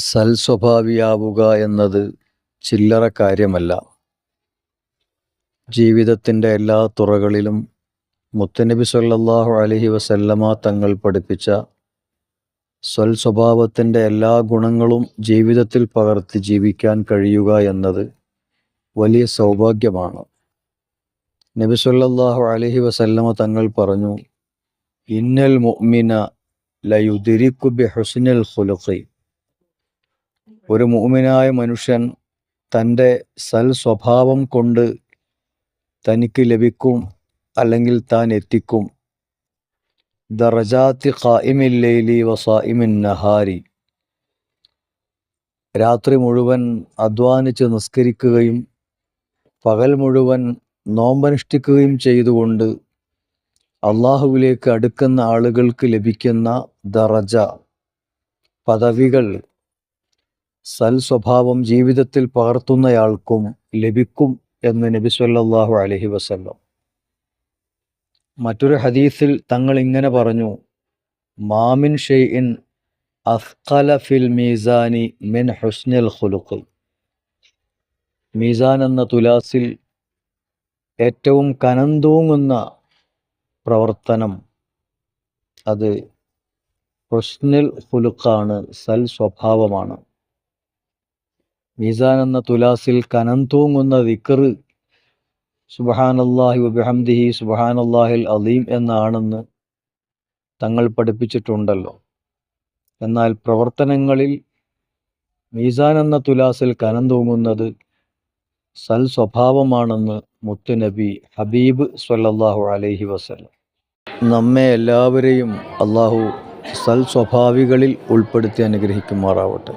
സൽസ്വഭാവിയാവുക എന്നത് ചില്ലറ കാര്യമല്ല. ജീവിതത്തിൻ്റെ എല്ലാ തുറകളിലും മുത്തുനബി സ്വല്ലല്ലാഹു അലൈഹി വസല്ലമ തങ്ങൾ പഠിപ്പിച്ച സ്വഭാവത്തിൻ്റെ എല്ലാ ഗുണങ്ങളും ജീവിതത്തിൽ പകർത്തി ജീവിക്കാൻ കഴിയുക എന്നത് വലിയ സൗഭാഗ്യമാണ്. നബി സ്വല്ലല്ലാഹു അലൈഹി വസല്ലമ തങ്ങൾ പറഞ്ഞു, ഇന്നൽ മുഅ്മിന ലയുദ്രികു ബിഹുസ്നിൽ ഖുലുഖി. ഒരു മുഅ്മിനായ മനുഷ്യൻ തൻ്റെ സ്വഭാവം കൊണ്ട് തനിക്ക് ലഭിക്കും, അല്ലെങ്കിൽ താൻ എത്തിക്കും, ദറജാത്തി ഖായിമിൽ ലൈലി വസായിമിൻ നഹാരി. രാത്രി മുഴുവൻ അധ്വാനിച്ച് നിസ്കരിക്കുകയും പകൽ മുഴുവൻ നോമ്പനുഷ്ഠിക്കുകയും ചെയ്തുകൊണ്ട് അള്ളാഹുവിലേക്ക് അടുക്കുന്ന ആളുകൾക്ക് ലഭിക്കുന്ന ദറജ, പദവികൾ സ്വഭാവം ജീവിതത്തിൽ പകർത്തുന്നയാൾക്കും ലഭിക്കും എന്ന് നബി സ്വല്ലല്ലാഹു അലൈഹി വസല്ലം. മറ്റൊരു ഹദീസിൽ തങ്ങൾ ഇങ്ങനെ പറഞ്ഞു, മാമിൻ ഷൈഇൻ അസ്ഖല ഫിൽ മീസാനി മിൻ ഹുസ്നിൽ ഖുലുഖ്. മീസാൻ എന്ന തുലാസിൽ ഏറ്റവും കനം തൂങ്ങുന്ന പ്രവർത്തനം അത് ഹുസ്നുൽ ഖുലുഖാണ്, സ്വഭാവമാണ്. മീസാൻ എന്ന തുലാസിൽ കനം തൂങ്ങുന്ന ദിക്ർ സുബ്ഹാനല്ലാഹി വബിഹംദിഹി സുബ്ഹാനല്ലാഹിൽ അലീം എന്നാണെന്ന് തങ്ങൾ പഠിപ്പിച്ചിട്ടുണ്ടല്ലോ. എന്നാൽ പ്രവർത്തനങ്ങളിൽ മീസാൻ എന്ന തുലാസിൽ കനം തൂങ്ങുന്നത് സ്വഭാവമാണെന്ന് മുത്തുനബി ഹബീബ് സ്വല്ലല്ലാഹു അലൈഹി വസല്ലം. നമ്മെ എല്ലാവരെയും അള്ളാഹു സ്വഭാവികളിൽ ഉൾപ്പെടുത്തി അനുഗ്രഹിക്കുമാറാവട്ടെ.